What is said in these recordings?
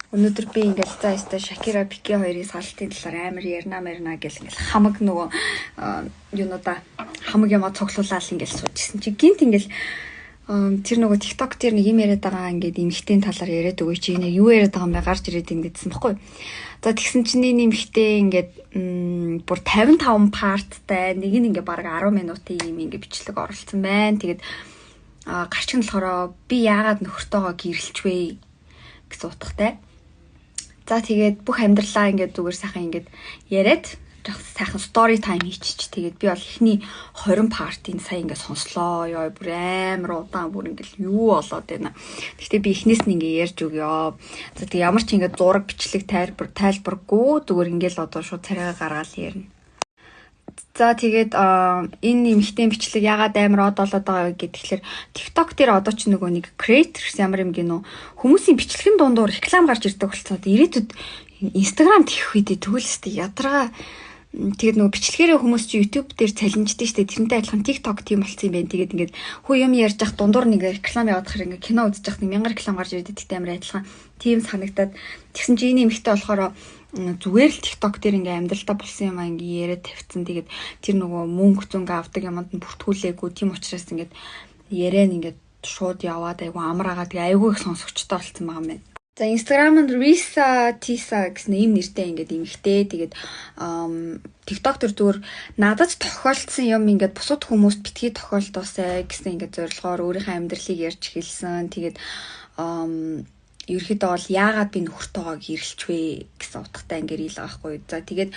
Өнөөдөр би ингээл за яста Шакира Пике хоёрын салтын талаар амар ярина гэл ингээл хамаг нөгөө юунуудаа хамаг ямаа цуглуулаад ингээл суужсэн чи гинт ингээл тэр нөгөө TikTok дээр нэг юм яриад байгаа ингээд эмхтэн талаар яриад өгөөч чи нэг юу яриад байгаа юм бэ гарч ирээд ингэдсэн баггүй. За тэгсэн чинь нэмхтэй ингээд бүр 55 парттай нэг нь ингээд бараг 10 минутын юм ингээд бичлэг оролцсон байна. Тэгээд гарч нь болохоор би яагаад нөхөртөөгөө гэрэлч вэ гэсэн утгатай. За тэгээд бүх амьдралаа ингээд зүгээр сайхан ингээд яриад сайхан story time хийчих. Тэгээд би бол эхний 20 партийн сая ингээд сонслоо. Ёо бүр амар удаан бүр ингээд юу болоод байна. Гэхдээ би эхнээс нь ингээд ярьж өгөө. За тэгээд ямар ч ингээд зураг бичлэг тайлбаргүй зүгээр ингээд одоо шууд царайгаа гаргаад ярина. За тэгээд энэ эмхтэн бичлэг ягаад амар од болоод байгаа гэхээр TikTok дээр одоо ч нөгөө нэг creators ямар юм гинөө хүмүүсийн бичлэгийн дундуур реклам гарч ирдэг болцоод ирээдүйд Instagram тэгэх үедээ төгөлстэй ядаргаа тэгээд нөгөө бичлэгээрээ хүмүүс чи YouTube дээр цалинждаг штэ тэрнтэй адилхан TikTok тийм болцсон юм байна. Тэгээд ингээд хүү юм ярьж ах дундуур нэг реклам яваад хахаар ингээд кино үзэж ах 1000 реклам гарч ирээд тэгтээ амар адилхан тийм санагдаад тэгсэн чи энэ эмхтэй болохоор зүгээр л TikTok дээр ингээ амьдралдаа болсон юм аа ингээ яриад тавьсан. Тэгээд тэр нөгөө мөнгө зөнгө авдаг юмд нь бүртгүүлээгүй. Тийм учраас ингээд яриа нь ингээд шууд яваад айгу амраагаа тэгээ айгу их сонсогчтой болсон байгаа юм байна. За Instagram-д Risa Tisa гэсэн ийм нэртэй ингээд эмхтэй. Тэгээд TikTok дээр зүгээр надад тохиолдсон юм ингээд бусад хүмүүст битгий тохиолдоосай гэсэн ингээд зорилгоор өөрийнхөө амьдралыг ярьж хэлсэн. Тэгээд ерөөхдөө бол яагаад би нөхөртөөгөө гэрэлч вэ гэсэн утгатай ингээд ил байгаа хгүй. За тэгээд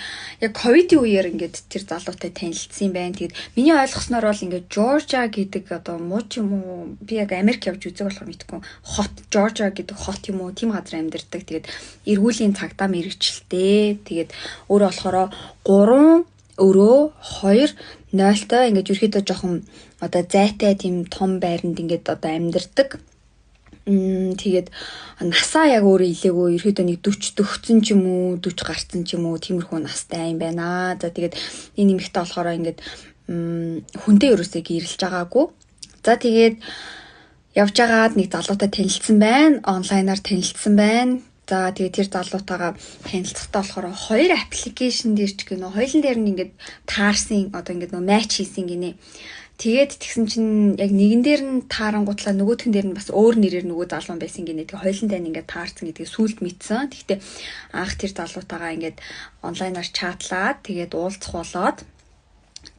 яг ковидын үеэр ингээд тэр залуутай танилцсан юм байна. Тэгээд миний ойлгосноор бол ингээд Georgia гэдэг одоо мууч юм уу би яг Америк явж үзэг болохоор мэдгүй. Хот Georgia гэдэг хот юм уу тийм газар амьдардаг. Тэгээд эргүүлийн цагдаа мэрэгчлээ. Тэгээд өөрөө болохоор 3 өрөө 2 0-той ингээд ерөөхдөө жоохон одоо зайтай тийм том байранд ингээд одоо амьдардаг. Тэгээд насаа яг өөрөө илээгүй ерөөдөө нэг 40 төгцсөн ч юм уу 40 гарцсан ч юм уу тиймэрхүү настай юм байна. За тэгээд энэ нэмэгтэй болохоор ингээд хүнтэй ерөөсөө гэрэлж байгаагүй. За тэгээд явж байгаад нэг залуутай танилцсан байна. Онлайнаар танилцсан байна. За тэгээд тэр залуутайгаа танилцахтаа болохоор 2 аппликейшн дээр ч гэнэ хоёулын дээр нь ингээд таарсан одоо ингээд нөө матч хийсэн гинэ. Тэгээд тэгсэн чинь яг нэгэн дээр нь таарангуутлаа нөгөөхөн дээр нь бас өөр нэрээр нөгөө залуу байсан гинэ. Тэгээ хоёулантай нь ингээд таарсан гэдгийг сүулт мэдсэн. Тэгтээ анх тэр залуутайгаа ингээд онлайнаар чатлаад тэгээд уулзах болоод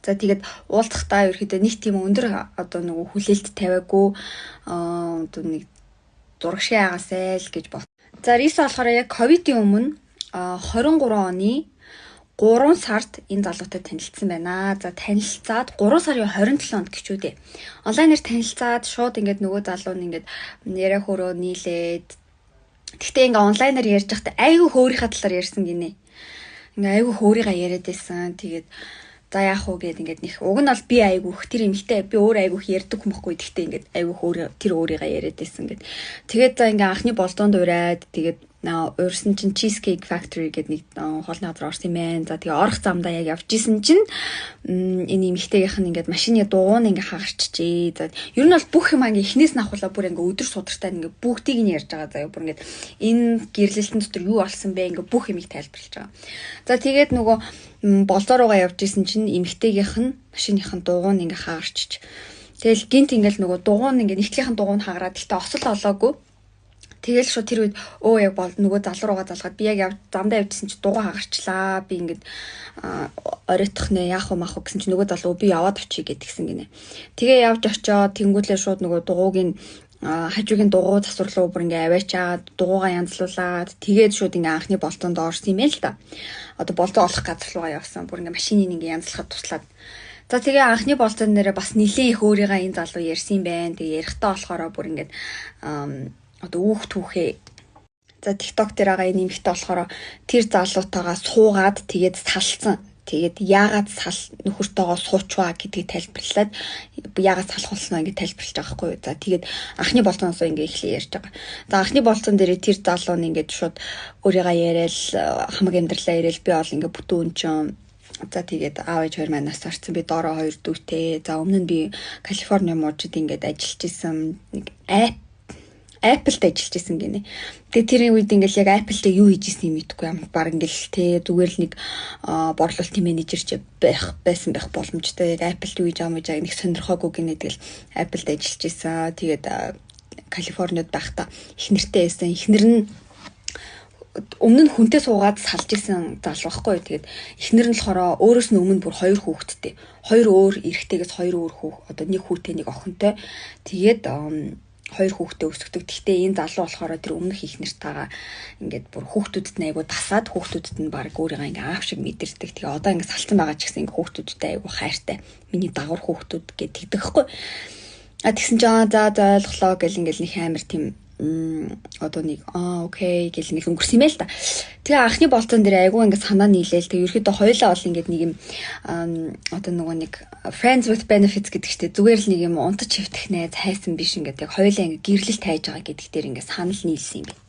за тэгээд уулзахдаа ерөөхдөө нэг тийм өндөр одоо нөгөө хүлээлт тавиагүй одоо нэг зурагшиг яагасай л гэж бод. За Риса болохоор яг ковидын өмнө 23 оны 3 сард энэ залуутай танилцсан байна. За танилцаад 3 сарын 27-нд гिचүүдээ. Онлайнаар танилцаад шууд ингээд нөгөө залуу нь ингээд яриа хөрөө нийлээд. Гэхдээ ингээд онлайнаар ярьж байхдаа айгүй хөөрийнхаа талаар ярьсан гинэ. Ингээд айгүй хөөрийгээ яриад байсан. Тэгээд за яах вэ гэд ингээд нэг уг нь бол би айгүйх тэр эмхтэй би өөр айгүйх ярьдаг юм баггүй. Гэхдээ ингээд айгүй хөөр тэр өөрийгөө яриад байсан гэд. Тэгээд за ингээд анхны болдоонд ураад тэгээд уурсан чинь Cheesecake Factory гэдэг нэг хоолны газар орсон юм байна. За тэгээ орох замдаа яг явж исэн чинь энэ эмэгтэйгийнх нь ингээд машины дугуйн ингээд хагарчжээ. За ер нь бол бүх юм ингээд эхнээс нь ахуулаа бүр ингээд өдөр судартай ингээд бүгдийг нь ярьж байгаа. За бүр ингээд энэ гэрлэлтэн дотор юу болсон бэ ингээд бүх юмыг тайлбарлаж байгаа. За тэгээд нөгөө болзоо руугаа явж исэн чинь эмэгтэйгийнх нь машиных нь дугуйн ингээд хагарчж. Тэгэл гинт ингээд нөгөө дугуйн ингээд нэгтлийнхэн дугуйн хагараад гэхдээ осол олоогүй. Тэгэл шууд тэр үед яг бол нөгөө залуу руугаа залгаад би яг замдаа явжсэн чи дугуй хагарчлаа. Би ингээд оройтох нэ яах вэ мах вэ гэсэн чи нөгөө залуу би яваад очие гэдгсэн гинэ. Тэгээ явж очиод тэнгуүлээ шууд нөгөө дугуйг нь хажуугийн дугуй засварлуу бүр ингээ аваачаад дугуйгаа янзлуулаад тэгээд шууд ингээ анхны болтонд орсон юм л да. Одоо болтоо олох газар руугаа явсан. Бүр ингээ машиныг ингээ янзлахад туслаад. За тэгээ анхны болтон нэрээ бас нилээн их өөрийгөө энэ залуу ярьсан юм байна. Тэгээ ярихдаа болохоор бүр ингээ одоо үүх түүхээ. За TikTok дээр байгаа энэ нэмэгтэй болохоор тэр залуутаагаа суугаад тэгээд салцсан. Тэгээд яагаад нөхөртөөгөө суучваа гэдгийг тайлбарлаад яагаад салах болсноо ингэ тайлбарлаж байгаа хгүй. За тэгээд анхны болтоноос ингэ эхлээ ярьж байгаа. За анхны болтон дээр тэр залуу нь ингэ шууд өөрийгөө яриад хамаг амьдралаа яриад би бол ингэ бүтэн өнчөн. За тэгээд аав ээж хоёр манаас орсон. Би доороо 2 дүүтэй. За өмнө нь би Калифорни мужид ингэ ажиллаж исэн нэг Apple-д ажиллаж исэн гинэ. Тэгээ тэрийн үед ингээл яг Apple-д юу хийж ирснийг мэдэхгүй юм. Баг ингээл те зүгээр л нэг борлуулалтын менежер ч байсан байх боломжтой. Яг Apple-д юу хийж байгаа юм гэж нэг сонирхоогүй гинэ. Тэгэл Apple-д ажиллаж исэн. Тэгээд Калифорниуд байхдаа их нэртэй байсан. Эхнэр нь өмнө нь хүнтэй суугаад салж исэн залуу байхгүй. Тэгээд эхнэр нь болохоор өөрөөс нь өмнө бүр 2 хүүхэдтэй. 2 өөр эрэгтэйгээс 2 өөр одоо нэг хүүтэй нэг охинтой. Тэгээд 2 хүүхдээ өсгдөг. Гэхдээ энэ залуу болохоор тэр өмнөх их нартайгаа ингээд бүр хүүхдүүдэд нь айгу тасаад хүүхдүүдэд нь баг өөрийгөө ингээ аав шиг мэдэрдэг. Тэгээ одоо ингээ салцсан байгаа ч гэсэн ингээ хүүхдүүдтэй айгу хайртай. Миний дагвар хүүхдүүд гэдэг тэгэхгүй. Тэгсэн чинь за ойлголоо гэл ингээл нэг амар тийм одоо нэг окей гэл нэг өнгөрсөн юм байл та. Тэгээ анхны болцон дээр айгу ингээ санаа нийлээл. Тэгээ ерөөдөө хоёулаа бол ингээ нэг юм одоо нөгөө нэг friends with benefits гэдэг чтэй зүгээр л нэг юм унтаж хөвтөх найз хайсан биш ингээд яг хоёулаа ингээ гэрлэлт хайж байгаа гэдэг дээр ингээ санал нийлсэн юм байна.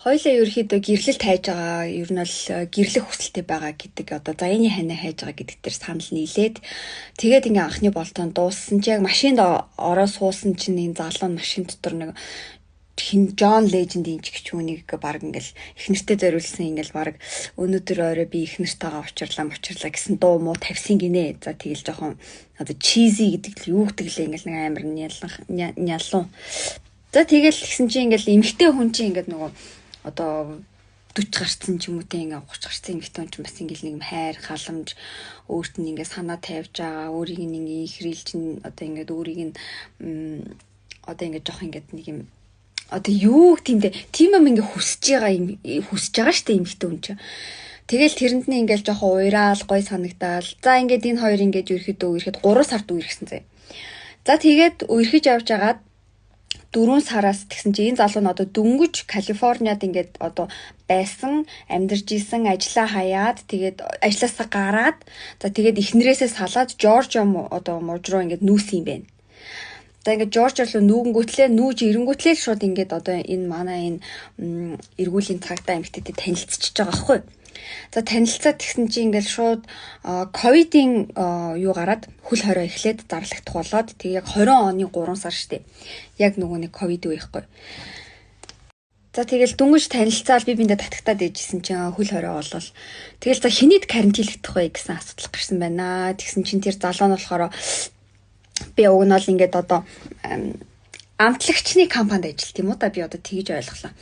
Хоёулаа ерөөдөө гэрлэлт хайж байгаа ер нь бол гэрлэх хүсэлтэй байгаа гэдэг одоо заяаны ханаа хайж байгаа гэдэг дээр санал нийлээд тэгээд ингээ анхны болцон дууссан чи яг машинд ороо суусан чинь энэ залуу нь машин дотор нэг хин John Legend-ийн ч хүнийг баг ингээл их нэртэй зориулсан ингээл баг өнөөдөр орой би их нэртэйгээ учрлаа гэсэн дуу муу тавьсан гинэ. За тэгэл жоохон одоо cheesy гэдэг л юу гэдэг лээ ингээл нэг амар нялуу. За тэгэл гисэн чи ингээл эмэгтэй хүн чи ингээд нөгөө одоо 40 гарцсан ч юм уу те ингээ 30 гарцсан эмэгтэй хүн ч бас ингээл нэг хайр халамж өөрт нь ингээ санаа тавьж байгаа өөрийг нь ингээ ихрэлж одоо ингээд өөрийг нь одоо ингээ жоох ингээд нэг юм одоо юу тийм юм ингээ хүсэж байгаа штэ эмэгтэй хүн чинь. Тэгэл тэрэнд нь ингээл жоохон уйраал гой санагдаал. За ингээд энэ хоёр ингээд ирэхэд 3 сард үерхсэн зэ. За тэгээд үерхэж явж агаад 4 сараас тэгсэн чинь энэ залуу нь одоо дөнгөж Калифорниад ингээд одоо байсан, амьдарч исэн, ажлаа хаяад тэгээд ажлаасаа гараад за тэгээд эхнэрээсээ салаад Жоржиа одоо мужид руу ингээд нүүсэн юм байна. За ингээд Жорж руу нүүж ирэнгүүтлээ шууд ингээд одоо энэ манай энэ эргүүлийн цагдаа эмэгтэйтэй танилцчихж байгаа байхгүй. За танилцаад тэгсэн чинь ингээд шууд ковидын юу гараад хөл хорой эхлээд зарлагдах болоод тэг яг 20 оны 3 сар штэ. Яг нөгөө нэг ковид үе байхгүй. За тэгэл дүнгийн танилцаал би биндээ татагтаад ээжсэн чинь хөл хорой болол. Тэгэл за хинэд карантинлэгдэх вэ гэсэн асуудал гарсан байна. Тэгсэн чинь тэр залуу нь болохоор би уг нь бол ингээд одоо амтлагчны компанид ажиллаж тийм үү та би одоо тэгж ойлголоо.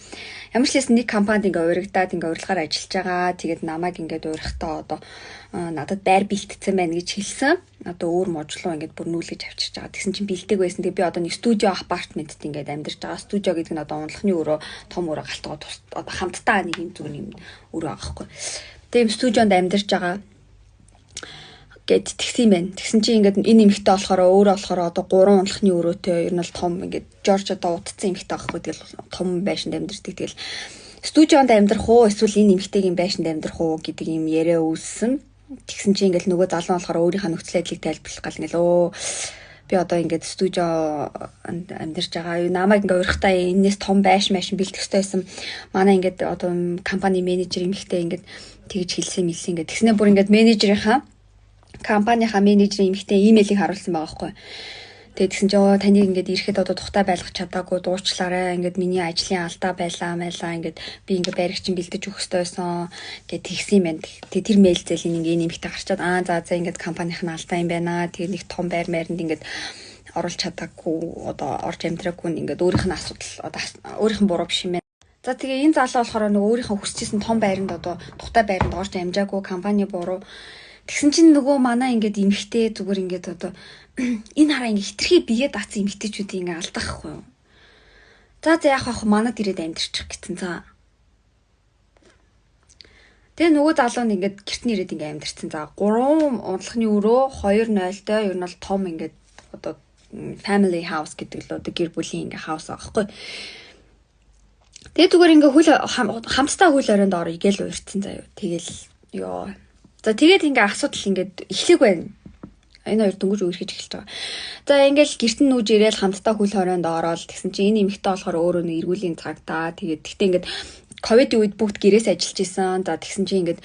Ямар ч хэлсэн нэг компанид ингээ урагдаад ингээ урилгаар ажиллаж байгаа. Тэгээд намайг ингээд урихтаа одоо надад байр бэлтгэсэн байна гэж хэлсэн. Одоо өөр можлоо ингээд бүр нүүлгэж авчирч байгаа. Тэгсэн чинь бэлдэг байсан. Тэгээд би одоо нэг студио апартментэд ингээд амьдарч байгаа. Студио гэдэг нь одоо унлахны өрөө том өрөө галтгаа одоо хамтдаа нэг юм зүгээр юм өрөө байгаа байхгүй. Тэгээд юм студионд амьдарч байгаа. Гэт тэгсэн юм байна. Тэгсэн чинь ингээд энэ эмэгтэй болохоор өөрөө болохоор одоо 3 унлахны өрөөтэй ер нь бол том ингээд Жорж одоо утцсан эмэгтэй байхгүй. Тэгэл том байшинд амьдардаг. Тэгэл студионд амьдрах уу эсвэл энэ эмэгтэйгийн байшинд амьдрах уу гэдэг юм яриа үүссэн. Тэгсэн чинь ингээд нөгөө залуу болохоор өөрийнхөө нөхцөл байдлыг тайлбарлах гал ингээд би одоо ингээд студио амьдарч байгаа. Намайг ингээд урихтаа энэс том байшин бэлтгэх хэрэгтэй байсан. Манай ингээд одоо компани менежер эмэгтэй ингээд тэгж хэлсэн ингээд тэгснэ бүр ингээд менежерийнхаа компанийнхаа менежерийн эмэгтэй имэйлийг харуулсан байгаа байхгүй. Тэгээд тэгсэн чинь таныг ингээд ирэхэд одоо тухтай байлгах чадаагүй дуучлаарай. Ингээд миний ажлын алдаа байлаа ингээд би ингээд байрагч чинь бэлдэж өгөх ёстой байсан гэд тэгсэн юм байна. Тэгээд тэр мэйл зэлийн ингээд эмэгтэй гарчаад за ингээд компанийн алдаа юм байна. Тэгээд нэг том байр майранд ингээд оруулж чадаагүй одоо орж амьдраагүй ингээд өөрийнх нь асуудал одоо өөрийнх нь буруу биш юм байна. За тэгээ энэ залуу болохоор нөгөө өөрийнхөө хүсчихсэн том байранд одоо тухтай байранд орж амжаагүй компани буруу. Тэгсэн чинь нөгөө манай ингээд эмхтэй зүгээр ингээд одоо энэ хараа ингээд хитрхи бие даацсан эмхтэйчүүд ингээд алдахгүй юу. За яах вэ манад ирээд амьдэрчих гэсэн за. Тэгээ нөгөө залуу нь ингээд гэрт нь ирээд ингээд амьдэрсэн. За 3 унтлахны өрөө 2-0-той ер нь бол том ингээд одоо family house гэдэг л одоо гэр бүлийн ингээд house аахгүй. Тэгээ зүгээр ингээд хамтдаа хөл оройнд орё гээл уурцсан заяа. Тэгэл ёо. За тэгээд ингээ асуудал ингээд эхлэх байна. Энэ хоёр дөнгөж үерхэж эхэлж байгаа. За ингээл гэрт нь нүүж ирээл хамтдаа хөл хорионд ороод тэгсэн чинь энэ эмэгтэй болохоор өөрөө нэг эргүүлийн цагтаа тэгээд тэгтээ ингээд ковидын үед бүгд гэрээс ажиллаж исэн. За тэгсэн чинь ингээд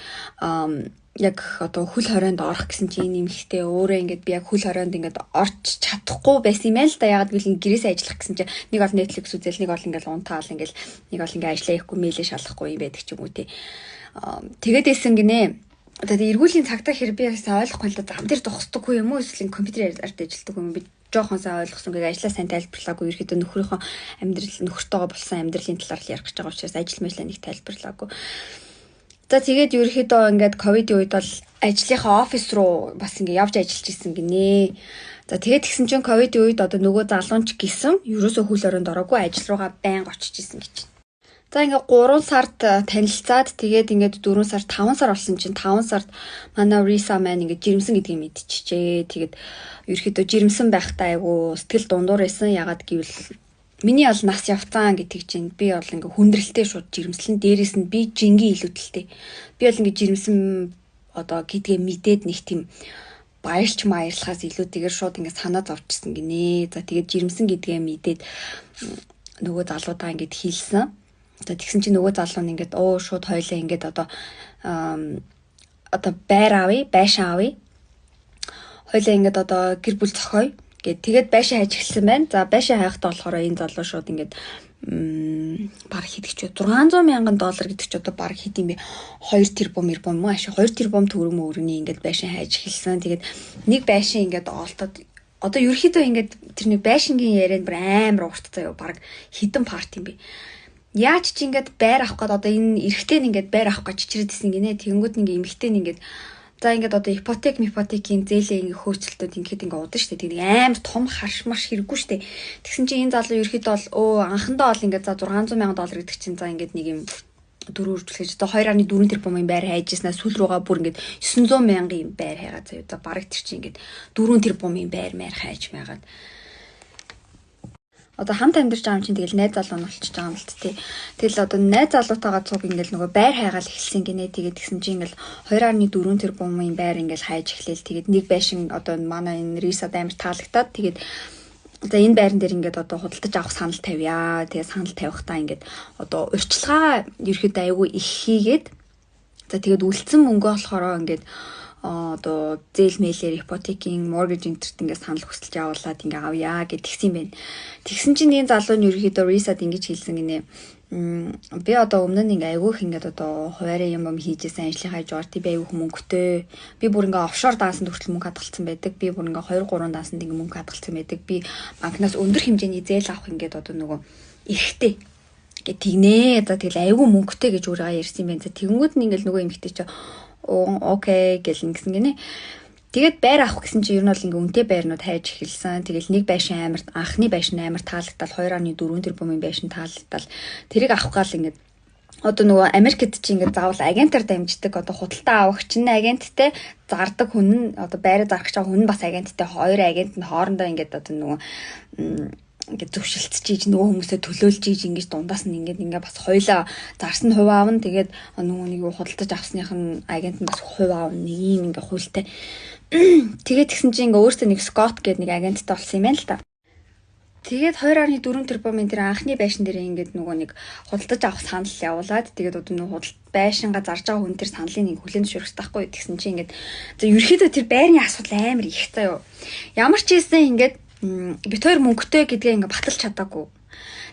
яг одоо хөл хорионд орох гэсэн чинь энэ нэмэхтэй өөрөө ингээд би яг хөл хорионд ингээд орч чадахгүй байсан юм байна л да. Ягаад гэвэл гэрээсээ ажиллах гэсэн чинь нэг бол Netflix үзэл, нэг бол ингээд унтаал ингээд нэг бол ингээд ажиллаа ихгүй, мэйлээ шалахгүй юм байдаг ч юм уу тий. Тэгээд эсэн гинэ. Одоо эргүүлийн цагтаа хэрэг би ясаа ойлгохгүй л да. Зам дээр зогсдоггүй юм уу? Эсвэл компьютерээр ажилладаг юм би жоохон сайн ойлгосон. Ингээд ажиллаа сайн тайлбарлаагүй. Ерөөдөө нөхрийнхөө амьдрал нөхөртөөгөө болсон амьдралын талаар л ярих гэж байгаа учраас ажил мэйлээ нэг тайлбарлаагүй. За тэгээд ерөөхдөө ингээд ковидын үед бол ажлынхаа офис руу бас ингээд явж ажиллаж исэн гинэ. За тэгээд тэгсэн чинь ковидын үед одоо нөгөө залуунч гисэн ерөөсөө хөл хорионд ороогүй ажил руугаа байнга очиж исэн гэж. За ингээд 3 сард танилцаад тэгээд ингээд 4 сар 5 сар болсон чинь 5 сард манай Риса маань ингээд жирэмсэн гэдгийг мэдчихжээ. Тэгээд ерөөхдөө жирэмсэн байхдаа айгу сэтгэл дундуур байсан. Ягаад гэвэл миний бол нас явцаан гэдэг чинь би бол ингээ хүндрэлтэй шууд жирэмслэн дээрээс нь би жингийн илүүдэлтэй. Би бол ингээ жирэмсэн одоо гэдгээ мэдээд нэг тийм баярлж маярлахаас илүүтэйгээр шууд ингээ санаа зовчихсон гинэ. За тэгээд жирэмсэн гэдгээ мэдээд нөгөө залуудаа ингээ хийлсэн. За тэгсэн чинь нөгөө залуу нь ингээ шууд хойлоо ингээ одоо байр авъя, байшин авъя. Хойлоо ингээ одоо гэр бүл зохиоё. Тэгээд байшин хайж эхэлсэн байна. За байшин хайхтаа болохоор энэ залуу шууд ингээд баг хийдэг ч $600,000 гэдэг ч одоо баг хэд юм бэ? 2 тэрбум муу ашиг 2 тэрбум төгрөг мөрөний ингээд байшин хайж эхэлсэн. Тэгээд нэг байшин ингээд олдоод одоо ерөөхдөө ингээд тэр нэг байшингийн ярианд бүр амар урттай юу баг хідэн парт юм бэ. Яаж ч ингээд байр авах гээд одоо энэ эрэгтэй нь ингээд байр авах гэж чичрээдсэн гинэ. Тэнгүүд нэг эмэгтэй нь ингээд за ингээд одоо ипотекийн зээлээ ингээ хөөцөлтөд ингээд ингээ удаа штэ. Тэгээд амар том харш марш хэрэггүй штэ. Тэгсэн чинь энэ залуу ерөөхдөө бол анхандаа бол ингээ за $600,000 гэдэг чинь за ингээд нэг юм дөрөв үржүүлж одоо 2.4 тэрбумын байр хайжсанаа сүүл рүүгээ бүр ингээд 900,000 байр хайгаа заяа. За бараг тэр чинь ингээд 4 тэрбумын байр хайж байгаад одоо хамт амьдарч байгаа юм чинь тэгэл найз залуу нь болчихж байгаа юм л тий. Тэгэл одоо найз залуутайгаа цуг ингээл нөгөө байр хайгаал эхэлсэн гинэ. Тэгээд тэгсэн чинь ингээл 2.4 тэрбумын байр ингээл хайж эхлээл. Тэгээд нэг байшин одоо манай энэ Рисад амар таалагдаад тэгээд за энэ байран дээр ингээд одоо худалдаж авах санал тавья. Тэгээд санал тавихтаа ингээд одоо урьдчилгаа ерөөхдөө айгүй их хийгээд за тэгээд үлдсэн мөнгө болохоор ингээд одоо зээл мэйлэр ипотекийн mortgage интерт ингээд санал хүсэлж явуулаад ингээд авъя гэдгийгсэн байна. Тэгсэн чинь энэ залуу нь ерөөхдөө Рисад ингэж хэлсэн гинэ. Би одоо өмнө нь ингээ айгүйх ингээд одоо хуваарь юм хийжсэн ажлынхаа жуурт би айгүйх мөнгөтэй. Би бүр ингээ офшор даасанд хүртэл мөнгө хадгалсан байдаг. Би бүр ингээ 2-3 даасанд ингээ мөнгө хадгалсан байдаг. Би банкнаас өндөр хэмжээний зээл авах ингээд одоо нөгөө эрэхтэй гэ тэгнэ. За тэгэл айгүй мөнгөтэй гэж өөрөө ярьсан юм байна. Тэгэнгүүт нь ингээл нөгөө эмэгтэй чи окей гэл ингэсэн гинэ. Тэгээд байр авах гэсэн чинь ер нь бол ингээ үнэтэй байрнууд хайж эхэлсэн. Тэгэл нэг байшин амар анхны байшин амар таалагдал 2.4 тэрбумын байшин таалагдал тэрийг авах гал ингээ одоо нөгөө Америкт чи ингээ заавал агентаар дамждаг одоо худалдаа авахч нь агенттэй зардаг хүн нь одоо байраа зарах чаа хүн нь бас агенттэй хоёр агент нь хоорондоо ингээ одоо нөгөө ингээд зөвшөлтсөж ийж нөгөө хүмүүсээ төлөөлж ийж ингэж дундаас нь ингээ бас хоёлаа зарсан хувь аавн тэгээд нөгөө нэг худалдаж авсных нь агент нь бас хувь аавн нэг юм ингээ хуультай тэгээд тэгсэн чинь ингээ өөртөө нэг Scott гэдэг нэг агенттай болсон юм байна л та. Тэгээд 2.4 тэрбумын тэр анхны байшин дээр ингээд нөгөө нэг худалдаж авах санал явуулаад тэгээд одоо нөгөө байшингаа зарж байгаа хүн тэр саналын нэг хүлээн зөвшөөрөх байхгүй тэгсэн чинь ингээд за ерөөхдөө тэр байрны асуудал амар их заяа. Ямар ч ийсэн ингээд бит хоёр мөнгөтэй гэдгээ ингээ баталж чадаагүй.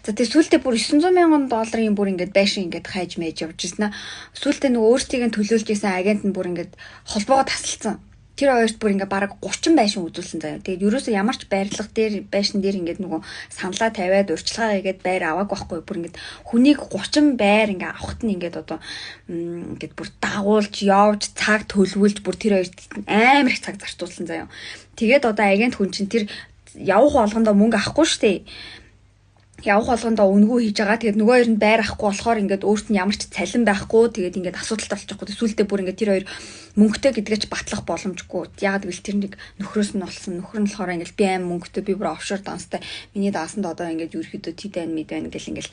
За тэр сүүлдээ бүр $900,000 бүр ингээд байшин ингээд хайж мэж явж ирсэн. Сүүлдээ нөгөө өөртөө төлөөлж исэн агент нь бүр ингээд холбоогоо тасалсан. Тэр хоёрт бүр ингээ бараг 30 байшин үзүүлсэн заяа. Тэгээд ерөөсөө ямар ч байрлал дээр байшин дээр ингээд нөгөө саналаа тавиад урьдчилгаа хийгээд байр аваагүй байхгүй. Бүр ингээд хүнийг 30 байр ингээ авахт нь ингээд одоо ингээд бүр дагуулж явж цаг төлөвлөж бүр тэр хоёрт амар их цаг зарцуулсан заяа. Тэгээд одоо агент хүн чинь тэр явах болгондоо мөнгө авахгүй штэ. Явах болгондоо үнгүй хийж байгаа. Тэгээд нөгөө хоёр нь байр авахгүй болохоор ингээд өөрт нь ямар ч цалин байхгүй. Тэгээд ингээд асуудалтай болчихгүй. Сүүлдээ бүр ингээд тэр хоёр мөнгөтэй гэдгээч батлах боломжгүй. Ягаад гэвэл тэр нэг нөхрөөс нь болсон. Нөхөр нь болохоор ингээд би аим мөнгөтэй би бүр офшор данстай. Миний даасанд одоо ингээд ерөөхдөө тэд байна мэд байна гэл ингээд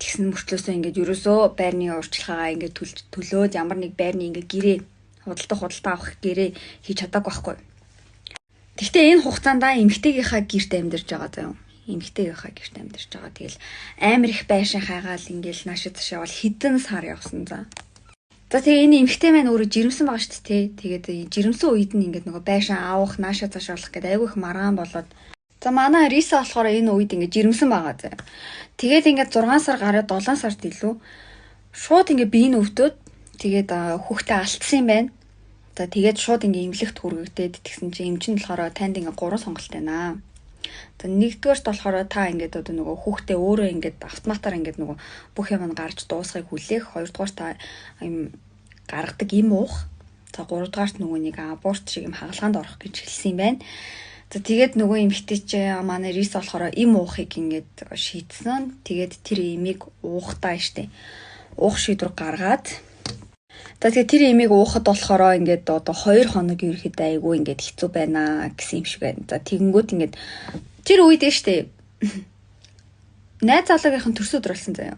тэгсэн мөртлөөсөө ингээд ерөөсөө байрны урьдчилгаагаа ингээд төлөөд ямар нэг байрны ингээд гэрээ худалдаа авах гэрээ хийж чадаагүй байхгүй. Гэхдээ энэ хугацаанд эмэгтэйгийнхаа гэрт амьдарч байгаа заяа. Эмэгтэйгийнхаа гэрт амьдарч байгаа. Тэгэл амар их байшин хайгаал ингээл наашид цаашаа бол хэдэн сар явсан за. За тэгээ энэ эмэгтэй маань өөрөө жирэмсэн байгаа шүү дээ. Тэгээд жирэмсэн үед нь ингээд нөгөө байшин аавах, нааша цааш болох гэдэг айгүй их маргаан болоод. За манай Риса болохоор энэ үед ингээд жирэмсэн байгаа зэ. Тэгээд ингээд 6 сар гараад 7 сард илүү шууд ингээд биеийн өвдөд тэгээд хүүхдээ алдсан юм байна. За тэгээд шууд ингээд эмнэлэгт хүргэгдээд тэгсэн чинь эмч нь болохоор танд ингээд 3 сонголт байна. За нэгдүгээрт болохоор та ингээд одоо нөгөө хүүхдээ өөрөө ингээд автоматар ингээд нөгөө бүх юм нь гарч дуусахыг хүлээх. Хоёрдугаар та юм гаргадаг юм уух. За гуравдугаарт нөгөө нэг аборт шиг юм хагалгаанд орох гэж хэлсэн юм байна. За тэгээд нөгөө эмэгтэй чи манай Рис болохоор им уухыг ингээд шийдсэн. Тэгээд тэр имийг уухтаа штэ. Уух шийдвэр гаргаад. За тэгээд тэр имийг уухад болохоор ингээд одоо 2 хоног ерөөхдөө айгүй ингээд хэцүү байна гэсэн юм шиг байна. За тэгэнгүүт ингээд тэр үед штэ. Найз залуугийнхан төрс өдөр болсон заяа.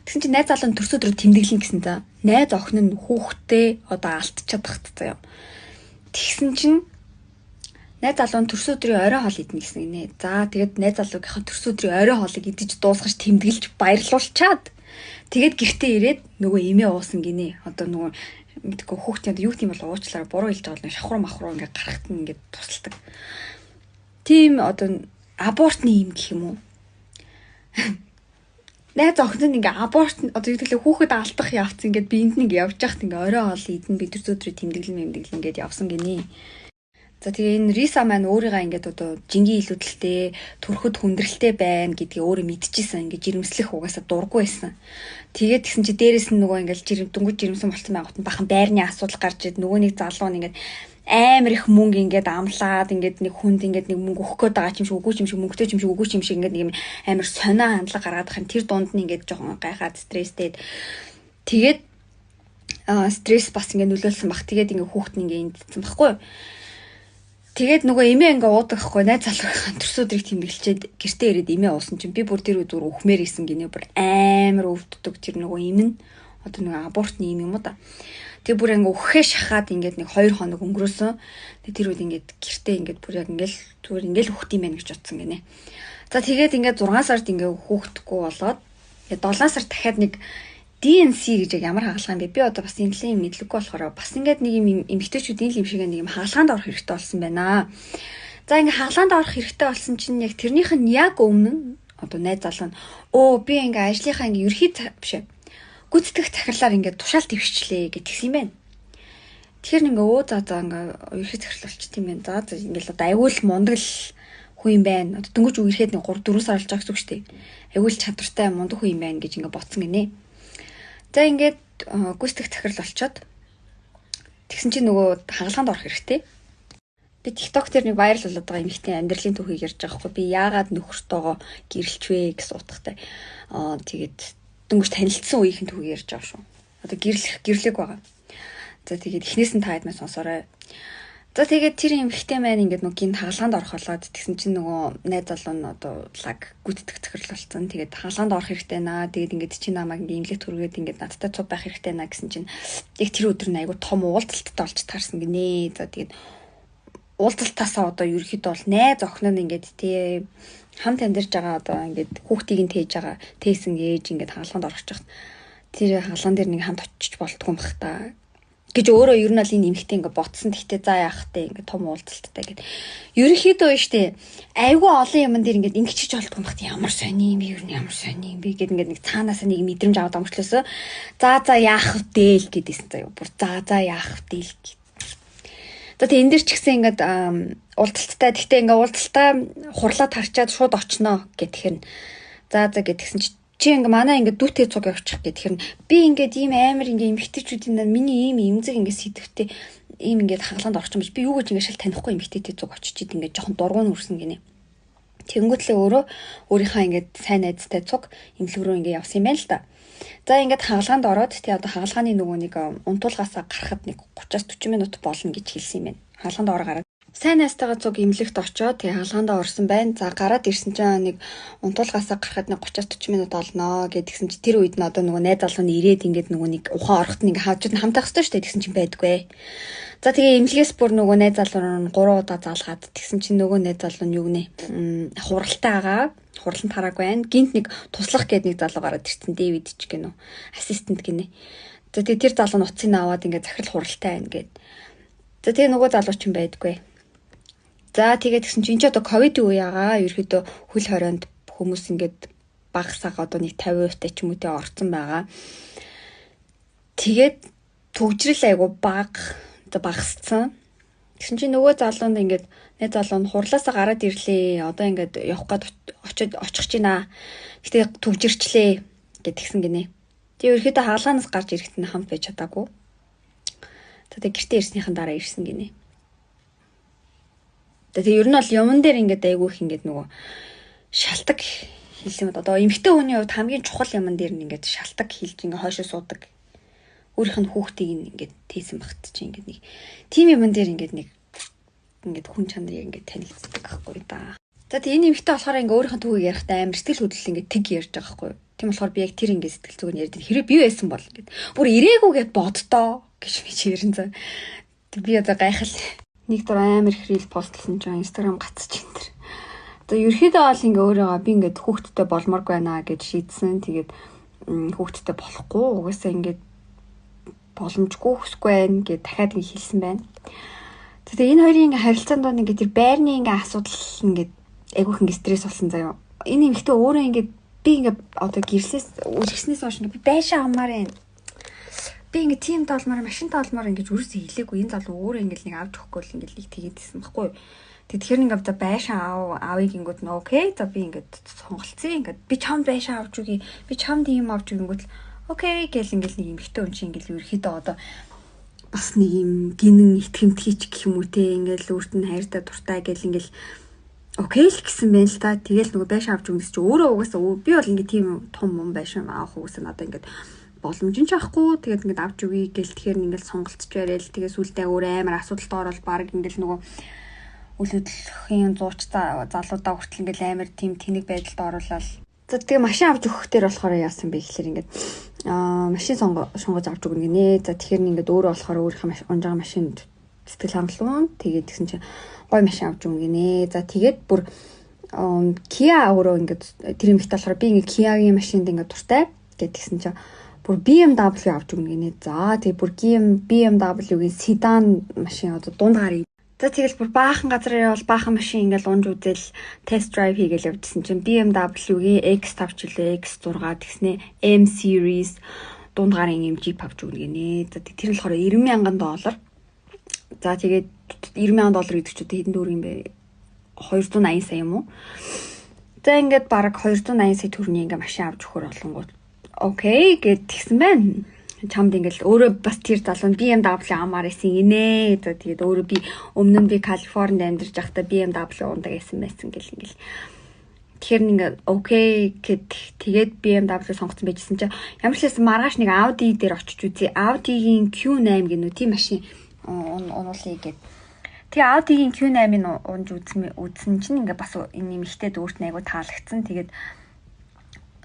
Тэгсэн чинь найз залуу нь төрс өдрөө тэмдэглэн гэсэн за. Найз охин нь хүүхдээ одоо алдчихад тахт заяа. Тэгсэн чинь найз залуу нь төрс өдрийн орой хоол идэх гэсэн гинэ. За тэгээд найз залуугийнхаа төрс өдрийн орой хоолыг идэж дуусгаж тэмдэглэж баярлуулчаад тэгээд гэртээ ирээд нөгөө эмээ уусан гинэ. Одоо нөгөө мэдгүй хүүхдийн юу гэм бол уучлаарай буруу хэлж байгаа л шахруу махруу ингээд гарахт нь ингээд тусалдаг. Тийм одоо абортны юм гэх юм уу? Найз охин нь ингээ аборт одоо юу гэвэл хүүхэд алдах явц ингээд биэнд нь ингээ явж байхад ингээ орой хоол идэн би төрс өдрөө тэмдэглэн ингээд явсан гинэ. За тэгээ энэ Риса маань өөрийгөө ингээд одоо жингийн илүүдэлтэй төрөхөд хүндрэлтэй байна гэдгийг өөрөө мэдчихсэн. Ингээд жирэмслэх угаасаа дурггүй байсан. Тэгээд тэгсэн чи дээрэс нь нөгөө ингээд дөнгөж жирэмсэн болсон байгуут нь бахан байрны асуудал гарч ид нөгөө нэг залуу нь ингээд амар их мөнгө ингээд амлаад ингээд нэг хүнд ингээд нэг мөнгө өгөх гээд байгаа юм шиг үгүй юм шиг мөнгөтэй юм шиг үгүй юм шиг ингээд нэг юм амар сонио хандлага гаргаад байгаа. Тэр дунд нь ингээд жоохон гайхаад стресстэй. Тэгээд стресс бас ингээд нөлөөлсөн бах. Тэгээд ингээд хүүхэд нь ингээд эндсэн баггүй. Тэгээд нөгөө эмээ ингээ уудаг хгүй найз залуугийн төрс өдрийг тэмдэглчээд гэртээ ирээд эмээ уусан чинь би бүр тэр өдөр өхмээр исэн гинэ бүр амар өвддөг тэр нөгөө эм нь одоо нөгөө абортны эм юм уу да. Тэгээ бүр ингээ өөхөө шахаад ингээд нэг 2 хоног өнгөрөөсөн. Тэгээ тэр үед ингээд гэртээ ингээд бүр яг ингээл зүгээр ингээл хөхт юм байна гэж бодсон гинэ. За тэгээд ингээд 6 сард ингээ хүүхдэггүй болоод 7 сар дахиад нэг DNC гэж ямар хагалгаа юм бэ? Би одоо бас энэ юм мэдлэггүй болохоор бас ингээд нэг юм эмэгтэйчүүдийн юм шиг нэг юм хагалгаанд орох хэрэгтэй болсон байна. За ингээд хагалгаанд орох хэрэгтэй болсон чинь яг тэрнийх нь яг өмнө нь одоо найз залуу нь би ингээд ажлынхаа ингээд ерхий биш ээ. Гүйцэтгэх захирлаар ингээд тушаал твшчлээ гэтгсэн юм байна. Тэгэхээр ингээд за ингээд ерхий захирал болчих тийм байна. За ингээд одоо аюул мундаг л хүн юм байна. Одоо дөнгөж үерхэд нэг 3-4 сар болж байгаа гэсэн үг шүү дээ. Аюул чадвартай мундаг хүн юм байна гэж ингээд бодсон гинэ. За ингээд гүйцэтгэх захирал болчоод тэгсэн чинь нөгөө хагалгаанд орох хэрэгтэй. Би TikTok дээр нэг вайрал болоод байгаа эмэгтэй амьдралын түүхийг ярьж байгаа хгүй. Би яагаад нөхөртөөгөө гэрэлч вэ гэсэн утгатай. Тэгээд дөнгөж танилцсан үеийнхэн түүхийг ярьж байгаа шүү. Одоо гэрлэг байгаа. За тэгээд эхнээс нь та хэд мэ сонсоорой. За тэгээд тэр эмэгтэй маань ингээд нөгөө гинт хагалгаанд орох болоод тэгсэн чинь нөгөө найз залуу нь одоо лаг гүйцэтгэх захирал болсон. Тэгээд хагалгаанд орох хэрэгтэй наа. Тэгээд ингээд чи намайг ингээд имлэг түргээд ингээд надтай цуг байх хэрэгтэй наа гэсэн чинь яг тэр өдөр нь айгу том уулзалттай болж таарсан гинэ. За тэгээд уулзалтаасаа одоо ерөөхдөө бол найз охин нь ингээд тий хамт амьдарч байгаа одоо ингээд хүүхдийг нь тээж байгаа тээсэн ээж ингээд хагалгаанд орох гэж тэр хагалгаан дээр нэг хамт очиж болтгүй юм бах та гэж өөрөө ер нь л энэ эмэгтэй ингээ ботсон. Тэгтээ за яах те ингээ том уулзалттай гэд. Ерөнхийдөө штэ айгүй олон юмн дээр ингээ ингэчиж болтгүй юм бат ямар сони юм бэ ер нь ямар сони юм бэ гэд ингээ нэг цаанаасаа нэг мэдрэмж аваад амчлаасаа за яах вэ л гэдээсэн заяа. Бүр за яах вэ л гэд. За тэгээ энэ дэр ч гэсэн ингээ уулзалттай тэгтээ ингээ уулзалтаа хурлаад харчаад шууд очноо гэхээр за гэдгсэн чи ингээ манай ингээ дүүтэй цуг явуучих гэхээр би ингээд ийм амар ингээ эмгтээчүүдийн даа миний ийм эмзэг ингээ сэтгвтэй ийм ингээд хагалгаанд орчих юм биш би юу гэж ингээ шал танихгүй эмгтээтэй цуг очиж ид ингээ жоохон дургуун үрсэн гинэ. Тэнгүүтлээ өөрөө өөрийнхөө ингээ сайн найзтай цуг эмнэлэг рүү ингээ явсан юм байна л да. За ингээд хагалгаанд ороод тий одоо хагалгааны нөгөө нэг унтуулгаасаа гарахад нэг 30-40 минут болно гэж хэлсэн юм байна. Хагалгаанд ороо гараад сайн найзтайгаа цуг имлэгт очоод тэгээ хаалгаандаа орсон байна. За гараад ирсэн чинь нэг унтуулгаасаа гарахад нэг 30-40 минут олноо гэдгсэн чинь тэр үед нь одоо нөгөө найз залуу нь ирээд ингээд нөгөө нэг ухаан орохт нь ингээд хажууд нь хамтах хэрэгтэй шүү дээ тэгсэн чинь байдгүй. За тэгээ имлэгээс бүр нөгөө найз залуу нь 3 удаа залгаад тэгсэн чинь нөгөө найз залуу нь юу гэнэ хуралтай агаа хурлан тараагүй байна. Гинт нэг туслах гээд нэг залуу гараад ирсэн. Дэвид ч гэнэ үү. Ассистент гинэ. За тэгээ тэр залуу нь утсыг аваад ингээд захирал хуралтай байна гээд. За тэгээ нөгөө залуу ч юм байдгүй. За тэгээд тэгсэн чинь одоо ковидын үе ягаа ерөөдөө хөл хорионд хүмүүс ингээд багасаа одоо нэг 50% ч юм уу тэ орцсон байгаа. Тэгээд төгжрөл айгу багассан. Тэгсэн чинь нөгөө залуунд ингээд нэг залуу нь хурлаасаа гараад ирлээ. Одоо ингээд явах гээд очих гэж байна. Гэтэ төгжирчлээ гэд тэгсэн гинэ. Тэгээ ерөөдөө хаалганаас гарч ирэхэд нь хамт байж чадаагүй. Тэгээ гэртээ ирснийхэн дараа ирсэн гинэ. Тэгээ ер нь бол юмн дээр ингээд айгу их ингээд нөгөө шалтак хэлсэн мэт. Одоо эмэгтэй хүний хувьд хамгийн чухал юмн дээр нь ингээд шалтак хэлж ингээд хойшоо суудаг. Өөрийнх нь хүүхдийг ингээд тээсэн багт чи ингээд нэг тим юмн дээр ингээд хүн чанарыг ингээд танилцдаг байхгүй да. За тэгээ энэ эмэгтэй болохоор ингээд өөрийнх нь түүхийг ярихдаа амар сэтгэл хөдлөл ингээд тэг ярьж байгаа байхгүй. Тийм болохоор би яг тэр ингээд сэтгэл зүг нь ярьдаг. Хэрэв би байсан бол ингээд бүр ирээгүйгээд боддоо гэж би чирэн за. Би одоо гайхал нэг дор амар их рил постлсан чинь Instagram гацчих энэ төр. Одоо ерөөхдөө бол ингээ өөрийгөө би ингээд хүүхдтэй болморгүй байна гэж шийдсэн. Тэгээд хүүхдтэй болохгүй угаасаа ингээд боломжгүй хүсэхгүй байна гэж дахиад ингэ хэлсэн байна. Тэгээд энэ хоёрын ингээ харилцаанд бол ингээ тэр байрны ингээ асуудал ингээ айгүйх ингээ стресс болсон заяа. Энэ эмэгтэй өөрөө ингээ би ингээ одоо гэрлээс үргэснээс хойш би байшаа амаар байна. Би ингээ тим таалмаар машинтай таалмаар ингээ үргэлж хэлээгүй. Энэ залуу өөрөө ингээ нэг авч өгөхгүй л ингээ нэг тэгээдсэн байхгүй. Тэгэхээр ингээ за байшаа аавыг ингүүд нь окей. За би ингээ сонголцсон. Ингээ би чамд байшаа авч өгье. Би чамд юм авч өгөнгүүт окей гэл ингээл нэг эмэгтэй хүн чинь ингээл ерөөхдөө одоо бас нэг юм гинэн итгэмтгийч гэх юм уу те ингээл өөрт нь хайртай дуртай гэл ингээл окей л гэсэн байна л та. Тэгэл нөгөө байшаа авч өгнөс чи өөрөө угаасаа би бол ингээ тийм том юм байшаа авах угаасаа надаа ингээд боломж нь ч авахгүй. Тэгээд ингээд авч өгье гэл тэгэхээр ингээл сонголцож яриад тэгээд сүултээ өөр амар асуудалтай орол баг ингээл нөгөө үл хөдлөхийн зууч залуудаа хүртэл ингээл амар тийм тэнэг байдалд оруулаад за тэгээ машин авч өгөх дээр болохоор яасан бэ гэхээр ингээд машин сонгож авч өгнө гинэ. За тэгэхээр ингээд өөрөө болохоор өөрийнхөө унж байгаа машинд сэтгэл хангалуун тэгээд тэгсэн чинь гой машин авч өгнө гинэ. За тэгээд бүр Kia өөрөө ингээд тэр эмэгтэй болохоор би ингээд Kia-гийн машинд ингээд дуртай гэд тэгсэн чинь бүр BMW авч өгнө гинэ. За тэгээд бүр BMW-гийн седан машин одоо дунд гарыг за тэгэл бүр баахан газар явал баахан машин ингээл унж үзэл тест драйв хийгээл явжсэн чинь BMW-гийн X5 жилээ X6 тэгснэ M series дунд гарын юм Jeep авч өгнө гинэ. За тэр нь болохоор $90,000. За тэгээд $90,000 гэдэг чинь хэдэн төгрөг юм бэ? 280 сая юм уу? За ингээд бараг 280 сая төгрөгийн ингээ машин авч өгөхөр болонгууд окей гэд тэгсэн байна. Чамд ингээл өөрөө бас тэр залуу BMW амаар исэн гинэ. За тэгээд өөрөө би өмнө нь би Калифорнид амьдарч байхдаа BMW ундаг байсан гэл ингээл. Тэгэхээр ингээд окей гэд тэгээд BMW сонгоцсон байжсэн чинь ямар ч байсан маргааш нэг Audi дээр очиж үзье. Audi-гийн Q8 гэнэ үү тийм машин унуулъя гэд. Тэгээ Audi-гийн Q8-ыг унж үзсэн чинь ингээд бас энэ нэмэгтэй дүүрт айгу таалагдсан. Тэгээд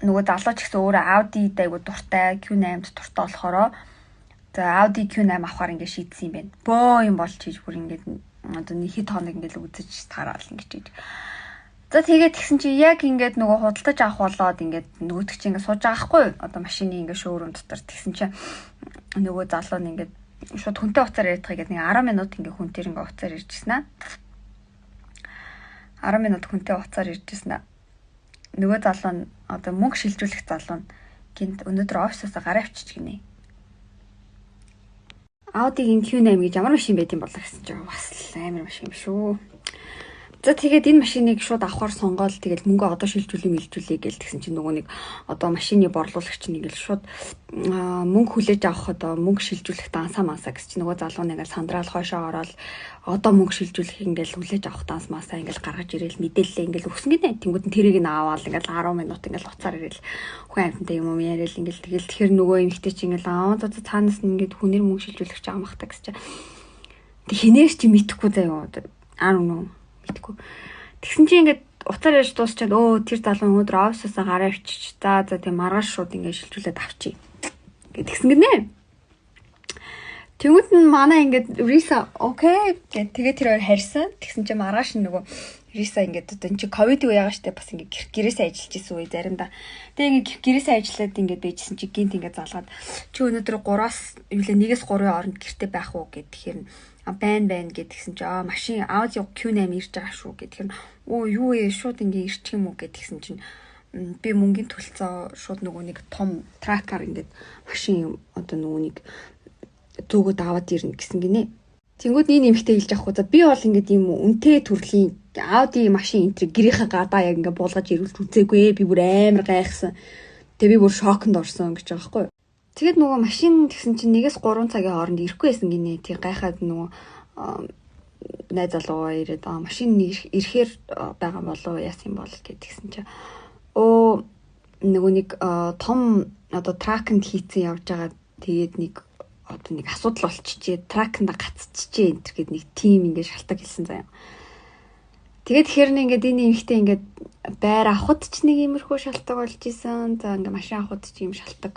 нөгөө залуу ч гэсэн өөрөө Audi-д айгу дуртай, Q8-д дуртай болохоор за Audi Q8 авахар ингээд шийдсэн юм байна. Бөө юм болж хийж бүр ингээд одоо нэг хэд хоног ингээд үзэж тараал ингээд хийж. За тэгээд тэгсэн чи яг ингээд нөгөө худалдаж авах болоод ингээд нөгөөдөг чи ингээд сууж байгаа хгүй. Одоо машины ингээд шоурум дотор тэгсэн чи нөгөө залуу нь ингээд шууд хүнтэй уцаар яриадах гэдэг нэг 10 минут ингээд хүнтэр ингээд уцаар иржсэн аа. 10 минут хүнтэй уцаар иржсэн аа. Нөгөө залуу нь одоо мөнгө шилжүүлэх залуу нь гинт өнөөдөр офисоосоо гараа авчиж гинэ. Audi-гийн Q8 гэж ямар машин байт юм болоо гэсэн чинь бас амар машин юм шүү. За тэгээд энэ машиныг шууд авахар сонгоол тэгээд мөнгө одоо шилжүүлээ гээл тэгсэн чинь нөгөө нэг одоо машины борлуулагч нь ингээл шууд мөнгө хүлээж авах одоо мөнгө шилжүүлэх дансаа мансаа гэж чинь нөгөө залуу нэг сандраал хойшоо ороод одоо мөнгө шилжүүлэх ингээл хүлээж авах данс масаа ингээл гаргаж ирээл мэдээлэлээ ингээл өгсөн гинэ. Тэнгүүд нь тэрийг нь аваад ингээл 10 минут ингээл уцаар ирээл хүн амьтантай юм яриад ингээл тэгэл тэгэхээр нөгөө эмэгтэй чи ингээл за цаанаас нь ингээд хүнээр мөнгө шилжүүлэх гэж байгаа махтаа гэж чинь хинээс чи мэдхгүй заяа мэдхгүй. Тэгсэн чи ингээд уцаар ярьж дуусчаад тэр залуу өнөөдөр офисоосоо гараа авчиж за тийм маргааш шууд ингээд шилжүүлээд авчий. Тэгсэн гинэ. Тэнгүүд нь манай ингээд Риса окей гэд тэгээ тэр хоёр харьсан. Тэгсэн чинь маргааш нөгөө Риса ингээд одоо энэ чи ковид үе байгаа штэ бас ингээд гэрээсээ ажиллаж исэн үе заримдаа. Тэгээ ингээд гэрээсээ ажиллаад ингээд байжсэн чи гинт ингээд залгаад чи өнөөдөр 3-аас юу лээ 1-ээс 3-ын хооронд гэртээ байх уу гэд тэгэхээр байна гэдгсэн чи машин Audi Q8 ирж байгаа шүү гэхээр оо юу ээ шууд ингээд ирчих юм уу гэдгсэн чинь би мөнгөний төлцөө шууд нөгөө нэг том тракаар ингээд машин одоо нөгөө нэг зүгөд аваад ирнэ гэсэн гинэ. Тэнгүүд нэг нэмэгтэй хэлж авах удаа би бол ингээд юм үнэтэй төрлийн Audi машин энтер гэрийнхээ гадаа яг ингээд буулгаж ирүүлж үзээгүй би бүр амар гайхсан. Тэгээ би бүр шоконд орсон гэж байгаа байхгүй. Тэгээд нөгөө машин гэсэн чинь 1-3 цагийн хооронд ирэхгүй байсан гинэ. Тэг гайхаад нөгөө найз залуу ирээд машин ирэхээр байгаа болов яасан бол гэдгсэн чинь нөгөө нэг том одоо тракэнд хийцэн явж байгаа тэгээд нэг одоо нэг асуудал болчихжээ тракэнд гацчихжээ энэ гэд нэг тим ингээд шалтгаан хэлсэн заяа. Тэгээд тэгэхээр ингээд энэ эмэгтэй ингээд байр авахд ч нэг иймэрхүү шалтгаан болж исэн. За ингээд машин авахд ч ийм шалтгаан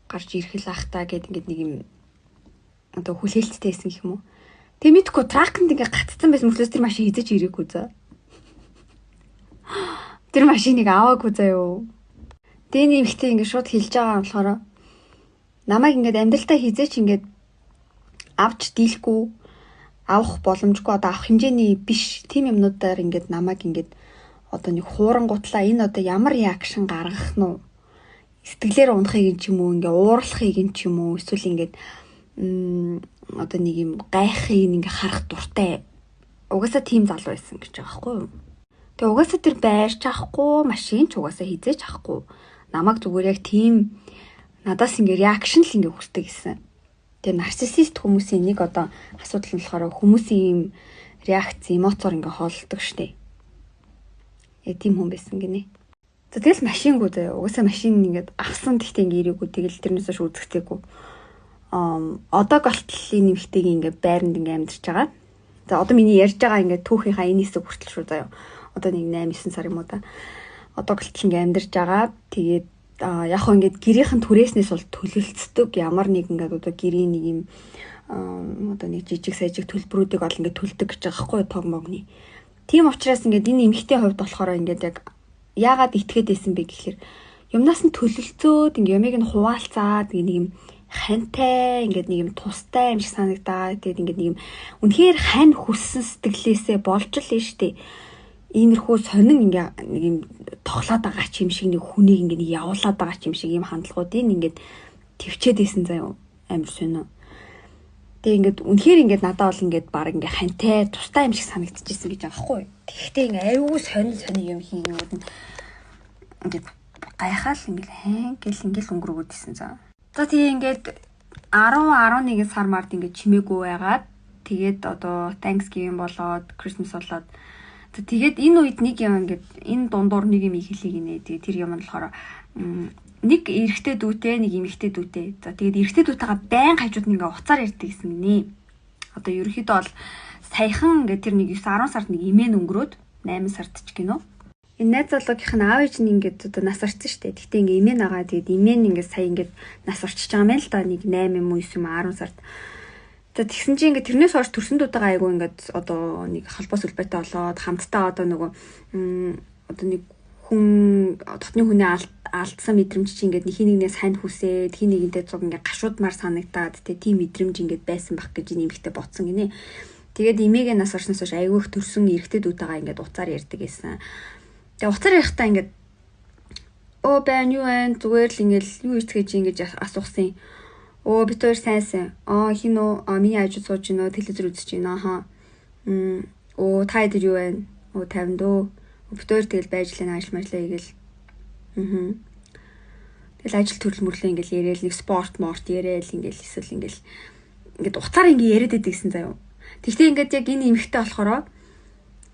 гарч ирхэл ах та гэд ингээд нэг юм одоо хүлээлттэй байсан гэх юм уу. Тэг мэдгүй тракэнд ингээд гацсан байсан мөртлөөс тэр машин хизэж ирээгүй заа. Тэр машиныг аваагүй заяо. Дэний эмэгтэй ингээд шууд хэлж байгаа болохоор намайг ингээд амьдралтаа хизээч ингээд авч дийлэхгүй авах боломжгүй одоо авах хэмжээний биш тийм юмнуудаар ингээд намайг ингээд одоо нэг хуурангуутлаа энэ одоо ямар реакшн гаргах нь уу сэтгэлээр унахыг юм ч юм уу ингээд уурлахыг юм ч юм уу эсвэл ингээд одоо нэг юм гайхыг ингээд харах дуртай угаасаа тийм залуу байсан гэж байгаа байхгүй юу. Тэгээ угаасаа тэр байрч авахгүй машин ч угаасаа хизээч авахгүй намайг зүгээр яг тийм надаас ингээ реакшн л ингээ хүрдэг гэсэн. Тэгээ нарциссист хүмүүсийн нэг одоо асуудал нь болохоор хүмүүсийн юм реакц эмоцоор ингээ хооллдог штеп. Тийм хүн байсан гинэ. За тэгэл машингүй заяа. Угаасаа машин ингээд авсан гэхдээ ингээ ирээгүй тэгэл тэрнээсээ ш үзэхтэйгүү. Одоо голтлын нэмэгтэйг ингээ байранд ингээ амьдарч байгаа. За одоо миний ярьж байгаа ингээ түүхийнхаа энэ хэсэг хүртэл шүү заяа. Одоо нэг 8-9 сар юм уу та. Одоо голтол ингээ амьдарч байгаа. Тэгээд яг хөө ингээд гэрийнхэн түрээснээс бол төлөлцдөг ямар нэг ингээд одоо гэрийн нэг юм одоо нэг жижиг сажиг төлбөрүүдийг ол ингээд төлдөг гэж байгаа байхгүй тог могны. Тийм учраас ингээд энэ эмэгтэй хувьд болохоор ингээд яг яагаад итгээд байсан бэ гэхээр юмнаас нь төлөлцөөд ингээд ямиг нь хуваалцаад нэг юм хантай ингээд нэг юм тустай юм шиг санагдаа. Тэгээд ингээд нэг юм үнэхээр хань хүссэн сэтгэлээсээ болж л нь штэ. Иймэрхүү сонин ингээ нэг юм тоглоод байгаа ч юм шиг нэг хүнийг ингээ нэг явуулаад байгаа ч юм шиг ийм хандлагуудыг ингээд төвчээд исэн заяа амар сонио. Тэгээ ингээд үнэхээр ингээд надад бол ингээд баг ингээ хантай тустай юм шиг санагдчихсэн гэж байгаа хгүй. Тэгэхдээ ингээ аюу сонин юм хийгнүүд нь ингээд гайхаал ингээл хайн гэл ингээл өнгөрөөд исэн заа. За тэгээ ингээд 10-11 сар март ингээд чимээгүй байгаад тэгээд одоо Thanksgiving болоод Christmas болоод тэгээд энэ үед нэг юм ингээд энэ дундуур нэг юм хэлхийг нэ. Тэгээд тэр юм нь болохоор нэг эрэгтэй дүүтэй нэг эмэгтэй дүүтэй. За тэгээд эрэгтэй дүүтэйгээ байн хажууд нэг ингээ уцаар ярьдаг гэсэн гинэ. Одоо ерөнхийдөө бол саяхан ингээд тэр нэг 9-10 сард нэг имэн өнгөрөөд 8 сард ч гинөө. Энэ найз залуугийнх нь аав ээж нь ингээд одоо нас орсон шүү дээ. Гэхдээ ингээ имэн агаа тэгээд имэн ингээд сая ингээд нас орчиж байгаа юм л да нэг 8 юм уу 9 юм 10 сард. За тэгсэн чинь ингээд тэрнээс хойш төрсөн дуудагаа айгу ингээд одоо нэг холбоос үлбэтэй болоод хамтдаа одоо нөгөө одоо нэг хүн дотны хүний алдсан мэдрэмж чинь ингээд хин нэгнээс хань хүсээд хин нэгэнтэй цуг ингээд гашуудмаар санагдаад тийм мэдрэмж ингээд байсан байх гэж нэмэгтэй бодсон гинэ. Тэгээд эмээгээ нас орсноос хойш айгу их төрсөн эрэгтэй дүүтэйгээ ингээд уцаар ярьдаг гэсэн. Тэгээ уцаар ярихдаа ингээд байна юу вэ зүгээр л ингээд юу ичгэж ингэж асуусан. Бид хоёр сайнсан. Хин үү? Миний ажил сууж гинөө, телевизээр үзэж гинөө. Та хэд юу вэ? 50 дөө. Бид хоёр тэгэл байж лээ ажил мажлаа хийгээл. Тэгэл ажил төрөл мөрлөө ингээл яриад нэг спорт морт яриад ингээл эсвэл ингээл ингээд уцаар ингээ яриад байдаг гэсэн заяа. Тэгтээ ингээд яг энэ эмэгтэй болохоор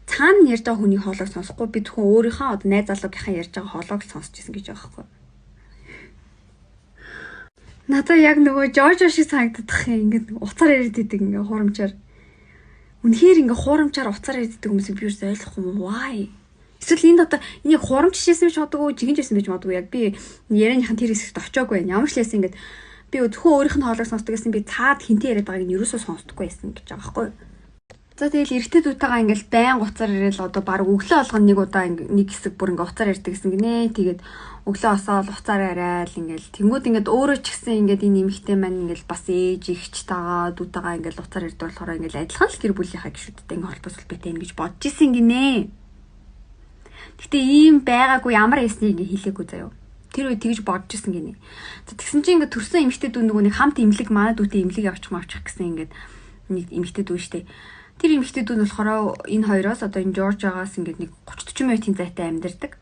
цаана ярьж байгаа хүний хоолойг сонсохгүй би зөвхөн өөрийнхөө одоо найз залуугийнхаа ярьж байгаа хоолойг сонсч ирсэн гэж байгаа байхгүй. Надаа яг нөгөө Жорж шиг санагдах юм ингээд уцаар яриад идэг ингээ хуурамчаар. Үнэхээр ингээ хуурамчаар уцаар яриад идэг хүмүүсийг би юу ойлгохгүй юм. Why? Эсвэл энд одоо энийг хуурамч шээсэн байж магадгүй, жигэнж байсан байж магадгүй. Яг би ярианыхан тэр хэсэгт очиагүй байна. Ямар ч лээс ингээд Би зөвхөн өөрийнх нь хоолойг сонсдог гэсэн би цаад хинтээ яриад байгааг нь ерөөсөө сонсдоггүй байсан гэж байгаа байхгүй. За тэгэл эрэгтэйдүүдтэйгээ ингээл байн уцаар ирээл одоо баг өглөө болгоно нэг удаа нэг хэсэг бүр ингээ уцаар ярьдаг гэсэн гинэ. Тэгээд өглөө осоод уцаар яриад ингээл тэнгууд ингээд өөрөө ч гэсэн ингээд энэ эмэгтэй маань ингээл бас ээж ихч тагаа дүүтэйгээ ингээл уцаар ярьдаг болохоор ингээл адилхан л гэр бүлийнхаа гишүүдтэй ингээ холбос холбоотой юм гэж бодож исэн гинэ. Гэтэ ийм байгаагүй ямар ясныг ингээ хэлээгүй заяо. Тэр үед тэгж бодож исэн гинэ. За тэгсэн чинь ингээ төрсөн эмэгтэй дүү нөгөө нэг хамт имлэг манай дүүтэй имлэг явчих гэсэн ингээд нэг эмэгтэй дүү штэ. Тэр эмэгтэй дүү нь болохоор энэ хоёроос одоо энэ Жоржиагаас ингээд нэг 30-40 минутын зайтай амьдардаг.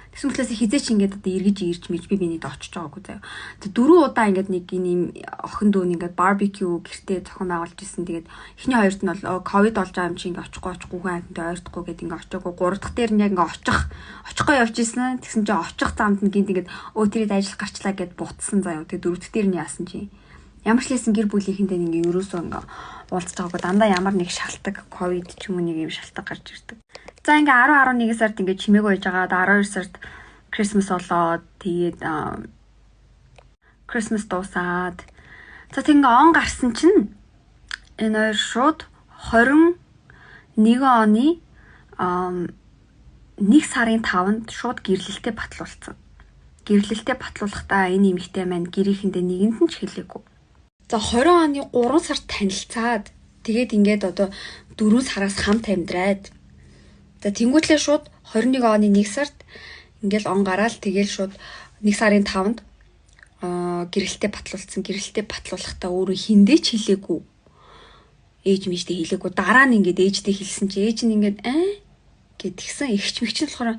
Тэгсэн мэтлээс хизээч ингээд одоо эргэж ирж мэж би бинийг очиж байгаагүй заяа. Тэг 4 удаа ингээд нэг энэ охин дүү нь ингээд барбекю гэртээ зохион байгуулж исэн. Тэгээд эхний хоёрт нь бол ковид болж байгаа юм чи ингээд очихгүй хантаа ойртохгүй гэд ингээд очиагүй. 3 дахь дээр нь яг ингээд очихгүй явж исэн. Тэгсэн чинь очих замд нь гинт ингээд тэрийг ажиллах гарчлаа гэд бутсан заяа. Тэг 4 дахь дээр нь яасан чи. Ямар ч лсэн гэр бүлийнхэндээ ингээд ерөөсөө ингээд уулзж байгаагүй дандаа ямар нэг шалтгаан ковид ч юм уу нэг юм шалтгаан гарч ирдэг. За ингээ 10-11 сард ингээ чимээгүй байж байгаа. 12 сард Christmas болоод тэгээд Christmas дуусаад. За тэг ингээ он гарсан чинь энэ хоёр шууд 21 оны 1 сарын 5-нд шууд гэрлэлтэд батлуулсан. Гэрлэлтэд батлуулахдаа энэ эмэгтэй маань гэрийнхэндээ нэгэнд нь ч хэлээгүй. За 20 оны 3 сард танилцаад тэгээд ингээд одоо 4 сараас хамт амьдраад. За тэнгуүтлээ шууд 21 оны 1 сард ингээл он гараал тэгээл шууд 1 сарын 5-нд гэрэлтэд батлуулсан. Гэрэлтэд батлуулахдаа өөрөө хиндээ ч хэлээгүй. Ээж мэжтэй хэлээгүй. Дараа нь ингээд ээжтэй хэлсэн чи ээж нь ингээд гэдгсэн ихч мэгч нь болохоор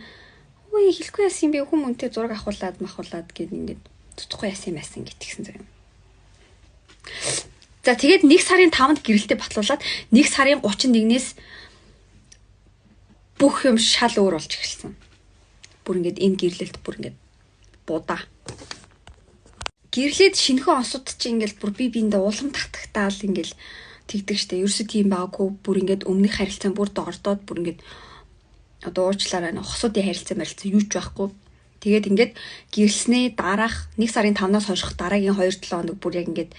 үй хэлэхгүй яасан юм бэ хүмүүнтэй зураг авахуулаад гэд ингээд тутахгүй яасан юм байсан гэтгсэн зэрэг. За тэгээд 1 сарын 5-нд гэрэлтэд батлуулаад 1 сарын 31-ээс бүх юм шал өөр болж эхэлсэн. Бүр ингээд энэ гэрлэлт бүр ингээд будаа. Гэрлээд шинэхэн осууд чи ингээд бүр биендээ улам татагтаал ингээд тэгдэг штэ. Ерөөсөө тийм баагүй. Бүр ингээд өмнөх харилцаан бүр доордоод бүр ингээд одоо уучлаарай хосуудын харилцаа юу ч байхгүй. Тэгээд ингээд гэрэлснээ дараах 1 сарын 5-наас хойших дараагийн 2-7 хоног бүр яг ингээд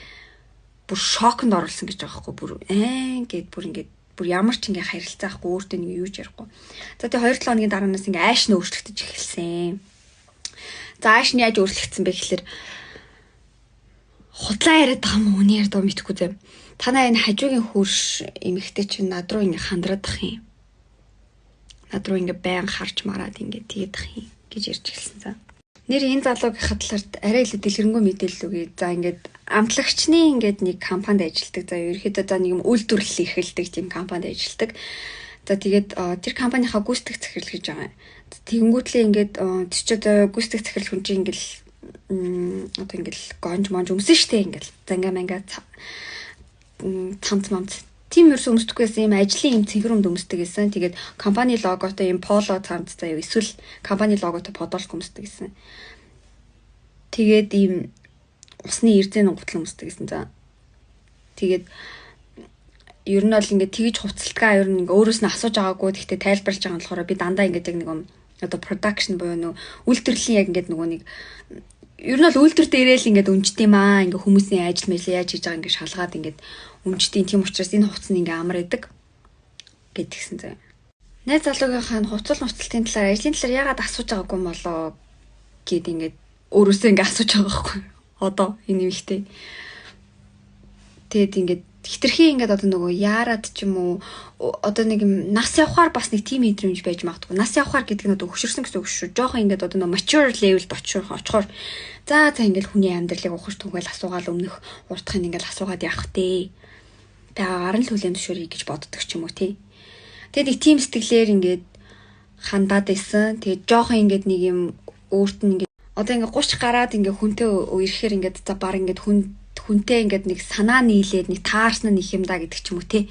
бүр шоконд оруулсан гэж байгаа байхгүй. Бүр гээд бүр ямар ч ингээ харилцаахгүй өөртөө нэг юу ч ярихгүй. За тэгээ 2-7 хоногийн дараанаас ингээ ааш нь өөрчлөгдөж эхэлсэн. За ааш нь яаж өөрчлөгдсөн бэ гэхээр худлаа яриад байгаа юм уу үний ярьдаг мэдхгүй зэ. Танаа энэ хажуугийн хөрш эмэгтэй чинь над руу ингээ хандаад ах юм. Над руу ингээ байн харж мараад ингээ тэгээд ах юм гэж ярьж эхэлсэн за. Нэр энэ залуугийн талаарт арай илүү дэлгэрэнгүй мэдээлэл өгье. За ингээд амтлагчны ингээд нэг компанид ажилладаг. За ерөөхдөө за нэг юм үйлдвэрлэл эрхэлдэг тийм компанид ажилладаг. За тэгээд тэр компанийнхаа гүйцэтгэх захирал гэж байгаа. Тэгэнгүүтлээ ингээд тэр ч одоо гүйцэтгэх захирал хүн чинь ингээл одоо ингээл гонж монж өмсөн штэ ингээл занга манга цамц мамц тийм ерөөс өмсдөг байсан юм ажлын юм цэнхэр өмсдөг гэсэн. Тэгээд компани логотой юм поло цамц заяа эсвэл компани логотой подолк өмсдөг гэсэн. Тэгээд ийм усны эрдэнэ гутал өмсдөг гэсэн за. Тэгээд ер нь бол ингээд тэгж хуцалтгаа ер нь ингээ өөрөөс нь асууж байгаагүй. Гэхдээ тайлбарлаж байгаа нь болохоор би дандаа ингээд яг нэг одоо production буюу нөө үйлдвэрлэлийн яг ингээд нөгөө нэг ер нь бол үйлдвэр дээрээ л ингээд өнжт юм аа. Ингээ хүмүүсийн ажил мэл яаж хийж байгаа ингээ шалгаад ингээд өмчтийн тийм учраас энэ хувцас нь ингээ амар идэг гэдгсэн зэ. Найз залуугийнхаа хуцалтын талаар ажлын талаар яагаад асууж байгаагүй юм болоо гэд ингээд өөрөөсөө ингээ асууж байгаа байхгүй. Одоо энэ ихтэй. Тэгэд ингээд хитрхи ингээд одоо нөгөө яарад ч юм уу одоо нэг нас явахаар бас нэг тим мэдрэмж байж магадгүй. Нас явахаар гэдэг нь одоо хөвшөрсөн гэсэн үг шүү. Жохон ингээд одоо нөгөө mature level-д очихоор за ингээд хүний амьдралыг ухаж түгээл асуугаал өмнөх уртхын ингээд асуугаад явах дээ. Тэгээ гаран л хүлээн зөвшөөрье гэж боддог ч юм уу тий. Тэгээд нэг тим сэтгэлээр ингээд хандаад исэн. Тэгээд жохон ингээд нэг юм өөрт нь ингээд одоо ингээд 30 гараад ингээд хүнтэй ирэхээр ингээд за баг ингээд хүнтэй ингээд нэг санаа нийлээд нэг таарсан нэг юм да гэдэг ч юм уу тий.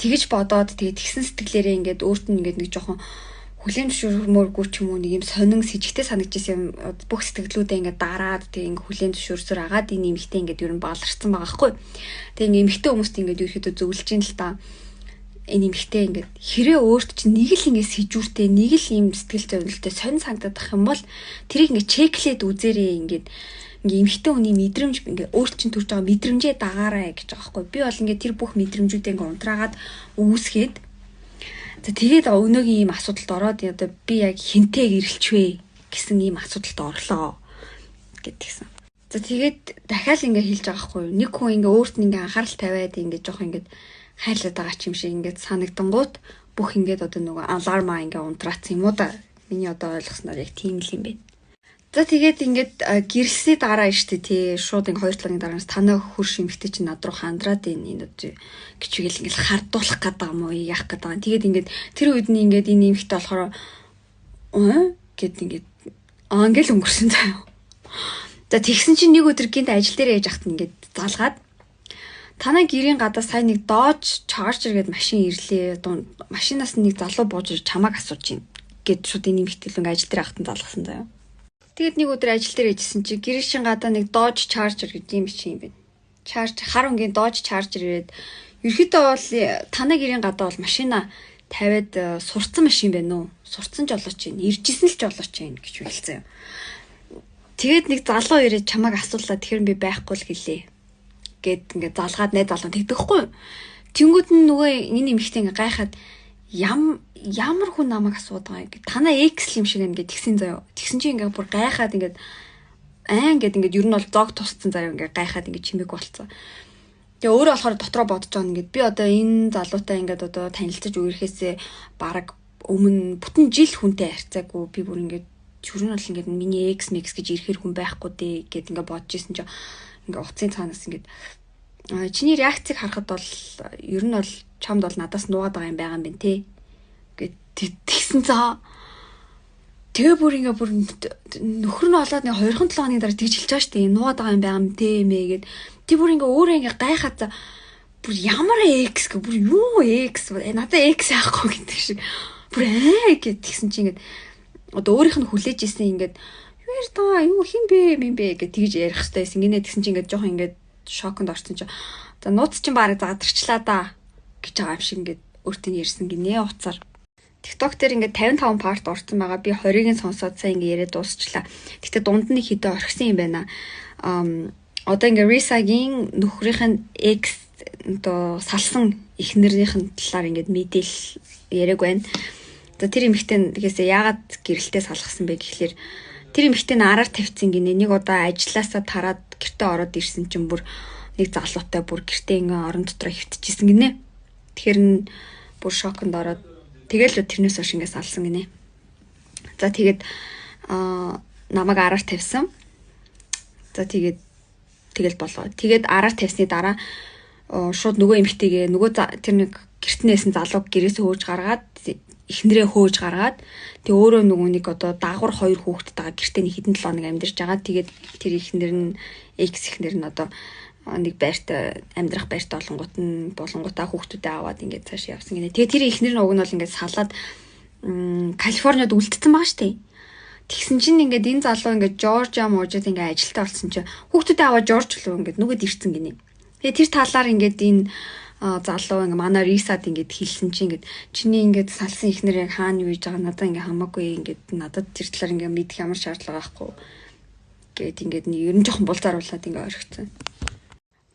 Тэгэж бодоод тэгээд тэгсэн сэтгэлээрээ ингээд өөрт нь ингээд нэг жохон хүлээн зөвшөөрмөөргүй ч юм уу нэг юм сонин с ิจ гтэй санагдчихсан юм бүх сэтгэлдээ ингээд дараад тэгээд ингээд хүлээн зөвшөөрсөөр агаад энэ эмэгтэй ингээд ер нь баалгарсан байгаа байхгүй. Тэгээд ингээд эмэгтэй хүмүүст ингээд ерөөхдөө зөвлөж ин л та энэ эмэгтэй ингээд хэрэг өөрт чинь нэг л ингээд сэжүүртэй нэг л юм сэтгэл зовлонтой сонин санагдаад ах юм бол тэрийг ингээд чеклээд үзээрээ ингээд ингээ эмэгтэй хүний мэдрэмж ингээ өөр чинь төрж байгаа мэдрэмжээ дагаарай гэж байгаа байхгүй. Би бол ингээ тэр бүх мэдрэмжүүдээ ингээ унтраагаад үүсгээд за тэгээд өнөөгийн ийм асуудалд ороод одоо би яг хинтэйг ирэлч вэ гэсэн ийм асуудалд орлоо гэдгийгсэн. За тэгээд дахиад ингээ хэлж байгаа байхгүй. Нэг хүн ингээ өөрт нь ингээ анхаарал тавиад ингээ жоох ингээ хайрлаад байгаа ч юм шиг ингээ санагдангууд бүх ингээд одоо нөгөө алармаа ингээ унтраацсан юм уу да. Миний одоо ойлгосноор яг тийм л юм байна. За тэгээд ингээд гэрэлсний дараа штэ тий шууд ингээ 2 цагийн дараагаас танаа хөрш эмхтэй чинь над руу хандраад энэ одоо гिचгэл ингээ хардуулах гэдэг юм уу яах гэдэг юм. Тэгээд ингээд тэр үед нь ингээд энэ эмхтэй болохоор гэд ингээд ингээл өнгөрсөн заяа. За тэгсэн чинь нэг өдөр гинт ажил дээр яж ахт ингээд залгаад танаа гэрийн гадаа сайн нэг Dodge Charger гэдэг машин ирлээ. Машинаас нэг залуу бууж чамааг асууж байна гэд шууд энэ эмхтэл ажил дээр ахтан залгасан заяа. Тэгэд нэг өдөр ажил дээр ээжсэн чи гэрийн гадаа нэг Dodge Charger гэдэг юм шиг юм байна. Хар өнгийн Dodge Charger ирээд ерөөхдөө бол танаа гэрийн гадаа бол машина тавиад сурцсан машин байна уу? Сурцсан жолооч юм. Иржсэн л жолооч юм гэж хэлсэн юм. Тэгэд нэг залуу ирээд чамааг асуулаа тэгэхээр би байхгүй л гэлээ. Гэт ингээд залгаад найз залуу тэгдэхгүй. Тэнгүүд нь нөгөө энэ эмэгтэй ингээд гайхаад ямар хүн намайг асуудаг юм гэ. Танаа X юм шиг ингээд тэгсэн заяа. Тэгсэн чинь ингээд бүр гайхаад ингээд ингээд ер нь бол зог тусцсан заяа ингээд гайхаад ингээд чимээг болцсон. Тэгээ өөрөө болохоор дотроо бодож байгаа ингээд би одоо энэ залуутай ингээд одоо танилцаж үерхээсээ бараг өмнө бүтэн жил хүнтэй харьцаагүй би бүр ингээд ер нь бол ингээд миний X гэж ирэхэр хүн байхгүй дээ гэд ингээд бодож исэн чинь ингээ уцын цаанаас ингээд чиний реакцийг харахад бол ер нь бол чамд бол надаас нуугаад байгаа юм байгаа юм байна те гэд тэгсэн цаа тэгээ бүр нөхөр нь олоод нэг 2-7 хоногийн дараа тэгж хэлж байгаа шүү дээ нуугаад байгаа юм байгаа юм те мэ гэд тий бүр ингээ өөрөө ингээ гайхаад за бүр ямар X гэ бүр юу X надад X яахгүй гэдэг шиг бүр гэд тэгсэн чи ингээд одоо өөрийнх нь хүлээж ийсэн ингээд яар та юу хин бэ гэж тэгж ярих хэрэгтэйсэн. Гинэ тэгсэн чинь ингээд жоохон ингээд шоконд орсон чинь за нууц чинь барыг задарчлаа да гэж байгаа юм шиг ингээд өөртөө ярьсан гинэ уцаар. TikTok дээр ингээд 55 парт орсон байгаа. Би 20-ыг сонсоод сайн ингээд яриад дуусчлаа. Гэтэ дунд нь хитэ орхисон юм байна. Одоо ингээд Risa-гийн нөхрийнх нь X одоо салсан эхнэрийнх нь талаар ингээд мэдээл яриаг байна. За тэр эмэгтэй гэхээсээ яагаад гэрэлтээ салгасан бэ гэхлээр тэр эмэгтэй нь араар тавьсан гинэ. Нэг удаа ажилласаа тараад гэртээ ороод ирсэн чинь бүр нэг залуутай бүр гэртээ ингээ орон дотроо хөвтчихсэн гинэ. Тэгэхээр нь бүр шоконд ороод тэгэл тэрнээс хойш ингээ салсан гинэ. За тэгээд намайг араар тавьсан. За тэгэл болоо. Тэгээд араар тавьсны дараа шууд нөгөө эмэгтэйгээ нөгөө тэр нэг гэртнээсэн залууг гэрээс хөөж гаргаад эхнэрээ хөөж гаргаад тэг өөрөө нөгөө нэг одоо даагур 2 хүүхэдтэйгээ гэртээ нэг хэдэн 7 хоног амьдарч байгаа. Тэгээд тэр эхнэр нь X эхнэр нь одоо нэг байрт амьдрах байрт болонгуудаа хүүхдүүдээ аваад ингээд цааш явсан гинэ. Тэгээ тэр эхнэр нь уг нь бол ингээд салаад Калифорниуд үлдсэн байгаа штэ. Тэгсэн чинь ингээд энэ залуу ингээд Жоржиа мужид ингээд ажилтаа болсон чинь хүүхдүүдээ аваад Жорж руу ингээд нүгэд ирсэн гинэ. Тэгээ тэр талаар ингээд энэ залуу ингээ манай Рисад ингээд хэлсэн чинь ингээд чиний ингээд салсан ихнэр яг хаана юу хийж байгаа надад ингээ хамаагүй ингээд надад тэр талаар ингээ мэдэх ямар шаардлага байхгүй гэд ингээд ер нь жоохон булзааруулаад ингээ орхицсан.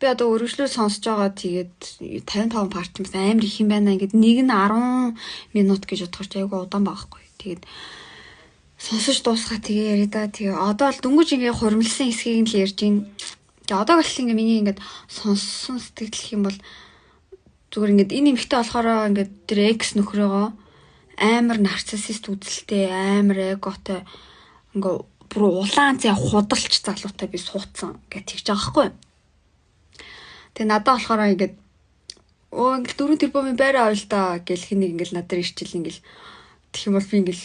Би одоо өргөжлөө сонсож байгаа тэгээд 55 парт юмс амар их юм байна ингээд нэг нь 10 минут гэж бодохоор айгүй удаан байхгүй. Тэгээд сонсож дуусгаа тэгээ яриа да. Тэгээ одоо л дөнгөж ингээ хуримлсан хэсгийг л ярьж байна. Тэгээ одоо гэл ингээ миний ингээд сонссон сэтгэл юм бол зүгээр ингээд энэ эмэгтэй болохоор ингээд тэр X нөхрөөгөө амар нарциссист үзэлтэй, амар эготой ингээ бүр улаан зэ худалч залуутай би суудсан гэж тэгж байгаа байхгүй. Тэгээ надад болохоор ингээд ингээд 4 тэрбумын байраа ойл та гэл хэнийг ингээд надад ирчил ингээд тэгэх юм бол би ингээд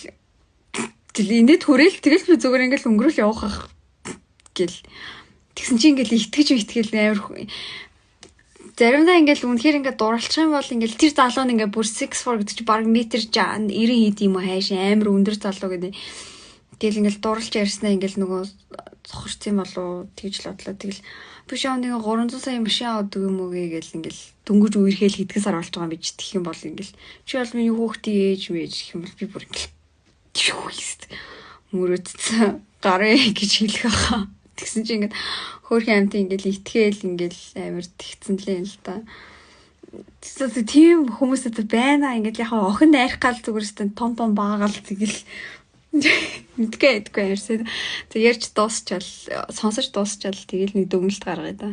инээд хүрээл тэгэл би зүгээр ингээд өнгөрөөл явах ах гэл тэгсэн чинь ингээд итгэж амар заримдаа ингээл үнэхээр ингээд дурлчих юм бол ингээл тэр залуу нь ингээд бүр 6'4 гэдэг чинь баг метр 90 хэд юм уу хайш амар өндөр залуу гэдэг. Тэгэл ингээл дурлж ярьснаа ингээл нөгөө цохорцсон болов тэгж л бодлоо. Тэгэл биш аа нэг 300 сая машин авдаг юм уу гээл ингээл дөнгөж үерхээл хэдхэн сар болж байгаа юм биш тэгэх юм бол ингээл чи бол миний хүүхдийн ээж мэж гэх юм бол би бүр ингээл юу хийст мөрөөдсөн гараа гэж хэлэх хаа. Тэгсэн чинь ингээд хөөрхөн амт ингээд итгээл ингээд амар тэгцэн лээ л да. Тийм хүмүүсэд байна. Ингээд яг охин найрах гал зүгээрстэй том баагаал тэгэл мэдгүй ярьсан. Тэг ярьж дуусчаал сонсож дуусчаал тэгэл нэг дүгнэлт гаргая да.